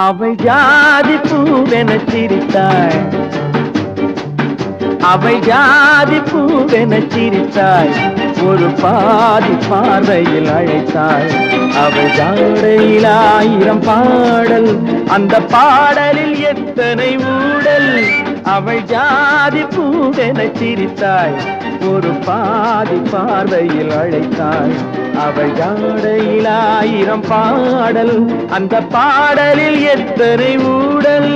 அவள் ஜாதி பூவென சிரித்தாள், அவள் ஜாதி பூவென சிரித்தாள், ஒரு பாதி பார்வையில் அழைத்தாள். அவள் ஜாடையில் 1000 பாடல், அந்த பாடலில் எத்தனை ஊடல். அவள் ஜாதி பூவென சிரித்தாள், ஒரு பாதி பார்வையில் அழைத்தாள். அவள் ஜாடையில் 1000 பாடல், அந்த பாடலில் எத்தனை ஊடல்.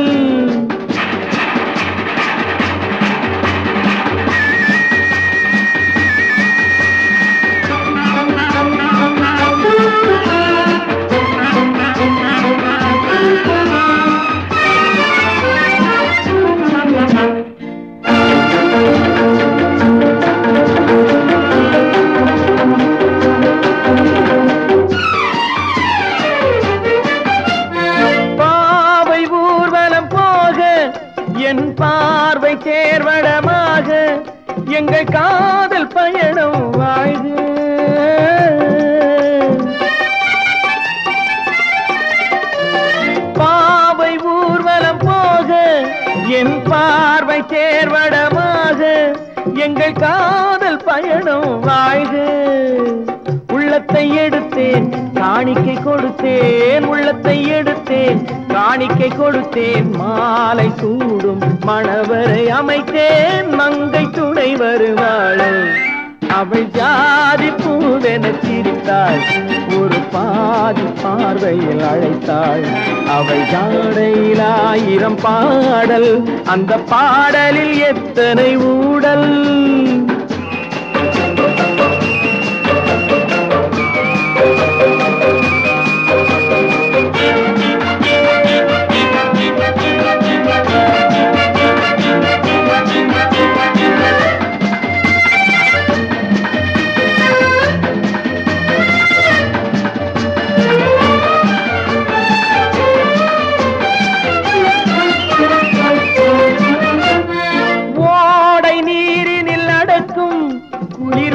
என் பார்வை சேர்வடமாக எங்கள் காதல் பயணம் வாழ்க. பாவை ஊர்வலம் போக என் பார்வை சேர்வடமாக எங்கள் காதல் பயணம் வாழ்க. உள்ளத்தை எடுத்தேன் காணிக்கை கொடுத்தேன், உள்ளத்தை எடுத்தேன் காணிக்கை கொடுத்தேன். மாலை சூடும் மணவரை அமைத்தேன், மங்கை துணை வருவாள். அவள் ஜாதி பூவென சிரித்தாள், ஒரு பாதி பார்வையில் அழைத்தாள். அவள் ஜாடையில் 1000 பாடல், அந்த பாடலில் எத்தனை ஊடல்.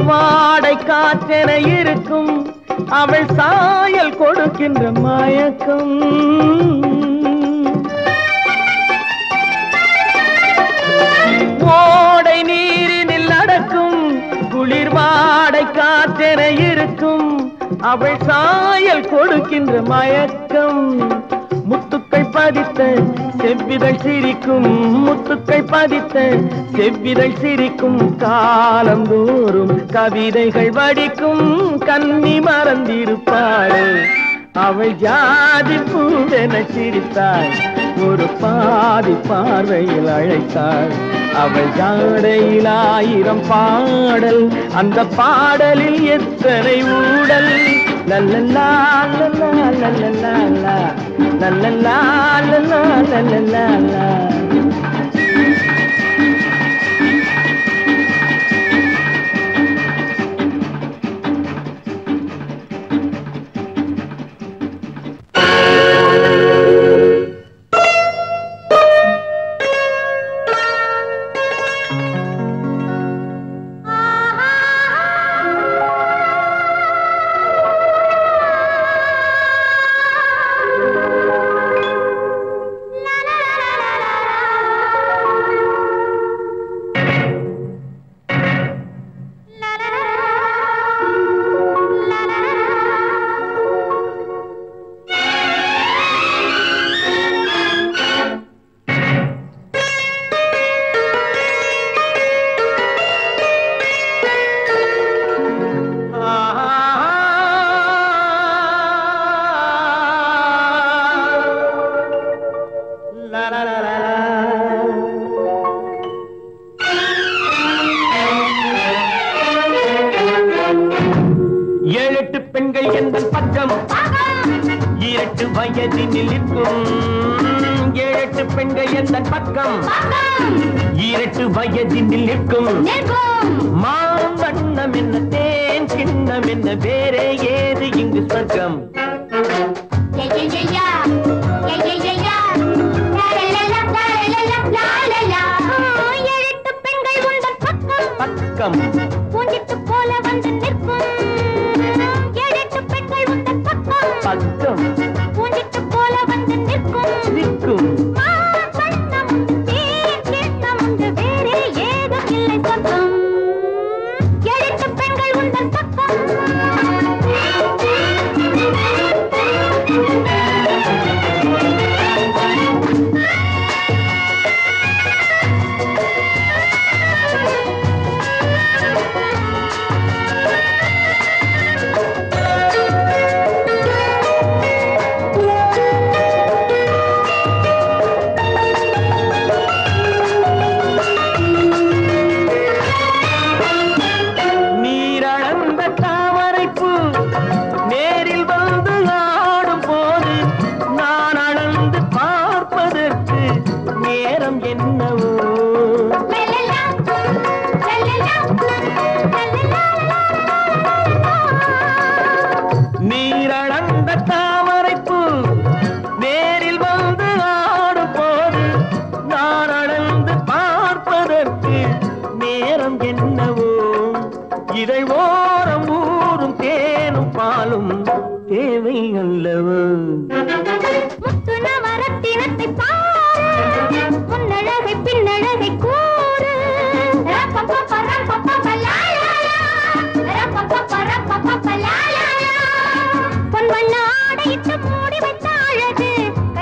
வாடை காற்றென இருக்கும் அவள் சாயல் கொடுக்கின்ற மயக்கம். ஓடை நீரினில் நடக்கும் குளிர் வாடை காற்றென இருக்கும் அவள் சாயல் கொடுக்கின்ற மயக்கம். முத்துக்கள் பதித்த செவ்விதழ் சிரிக்கும், முத்துக்கள் பதித்த செவ்விதழ் சிரிக்கும். காலந்தோறும் கவிதைகள் வடிக்கும், கன்னி மறந்திருப்பாள். அவள் ஜாதி பூவென சிரித்தாள், ஒரு பாதி பார்வையில் அழைத்தாள். அவள் ஜாடையில் 1000 பாடல், அந்த பாடலில் எத்தனை ஊடல். லல்லலா லல்லா லல்லலா லல்லலா லல்லா லல்லலா. வயதினில் இருக்கும் 7-8 பெண்கள் எந்தன் பக்கம் 2 வயதினில் இருக்கும் மாவண்ணம் என்ன தேன் கிண்ணம் என்ன வேறே ஏது இங்கு சொர்க்கம் பக்கம் பூஞ்சிட்டு போல வந்து நிற்கும் 7-8 பெண்கள் உந்தன் பக்கம் பக்கம் பூஞ்சிட்டு போல வந்து நிற்கும்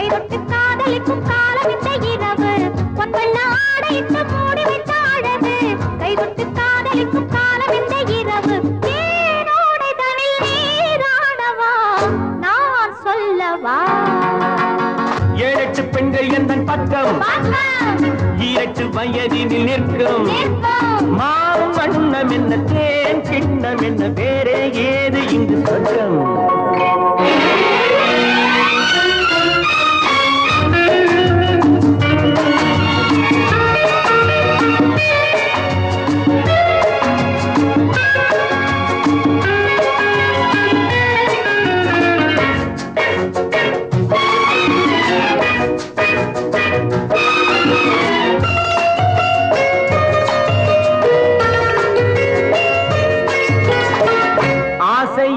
கைதொட்டு காதலிக்கும் காலம் இந்த இரவு பொன்வண்ண ஆடையிட்டு மூடி வைத்த அழகு கைதொட்டு காதலிக்கும் காலம் இந்த இரவு தேனோடைதனில் நீராடவா நான் சொல்லவா 7-8 பெண்கள் எந்தன் பக்கம் 2 வயதினில் நிற்கும் மாறும் வண்ணம் என்ன தேன் கிண்ணம் என்ன வேறே ஏது இங்கு சொர்க்கம்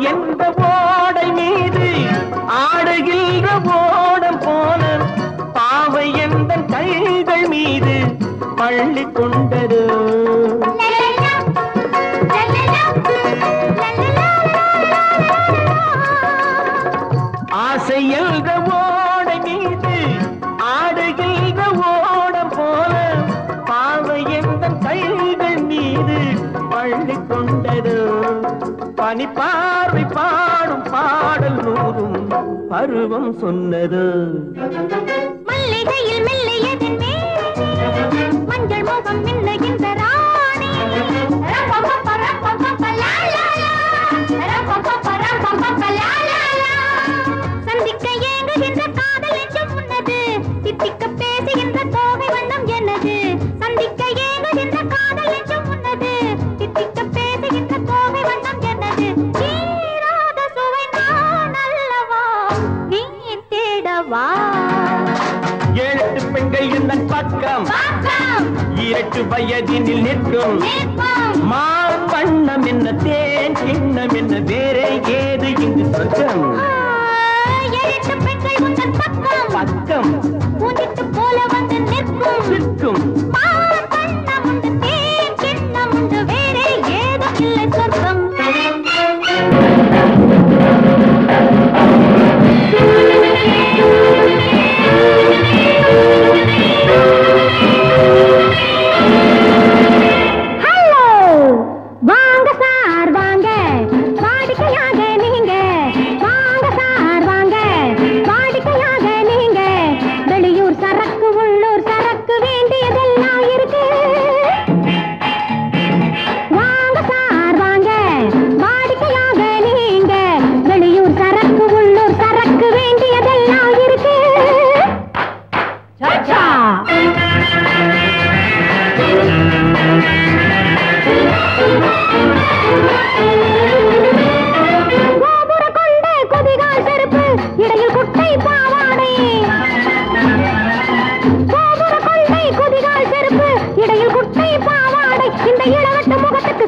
எந்த ஓடை மீது ஆடுகின்ற ஓடம் போல பாவை எந்த கைகள் மீது பள்ளி கொண்டது ஆசை என்ற ஓடை மீது ஆடுகின்ற ஓடம் போல பாவை எந்த கைகள் மீது பள்ளி கொண்டது பனிப்பார்வை பாடும் பாடல் நூறும் பருவம் சொன்னது மல்லிகையில் மெல்லியதின் மஞ்சள் முகம் மின்னுகின்ற ராணி சந்திக்க ஏங்குகின்ற காதல் நெஞ்சம் உன்னது தித்திக்க பேசுகின்ற தோகை வண்ணம் என்னது சந்திக்க ஏங்குகின்ற காதல் நெஞ்சம் உன்னது தித்திக்க பேசுகின்ற தோகை வண்ணம் என்னது தீராத சுவை நான் அல்லவா நீ தேடவா 7-8 பெண்கள் எந்தன் பக்கம் 2 வயதினில் நிற்கும் மான் வண்ணம் என்ன தேன் கிண்ணம் என்ன வேறே ஏது இங்கு சொர்க்கம் 7-8 பெண்கள் உந்தன் பக்கம் பூஞ்சிட்டு போல வந்து நிற்கும் மான் வண்ணம் உண்டு தேன் கிண்ணம் உண்டு வேறே ஏதும் இல்லை சொர்க்கம்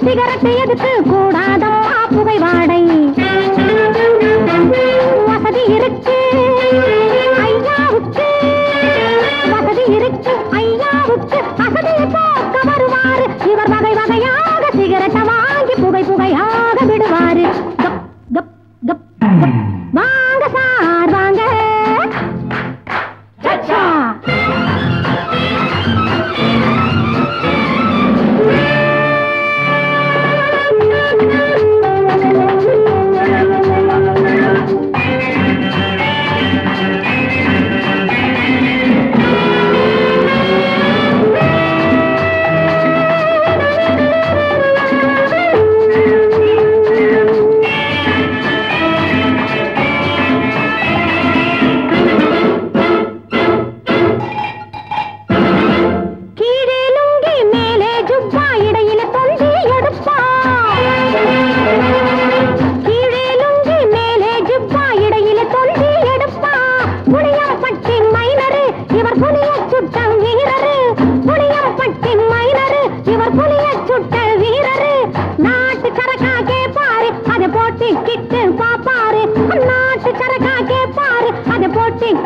சிகரெட்டு எதுக்கு கூடாதம்மா புகை வாடை வசதி இருக்கு ஐயாவுக்கு வசதி இருக்கு ஐயாவுக்கு அசதியை போக்க வருவாரு இவர் வகை வகையாக சிகரெட்டை வாங்கி புகை புகையாக விடுவாரு கப் கப் கப் கப் வாங்க சார் வாங்க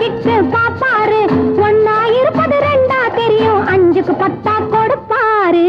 கிட்டு பாப்பாரு ஒன்னா இருப்பது ரெண்டா தெரியும் 5க்கு 10 கொடுப்பாரு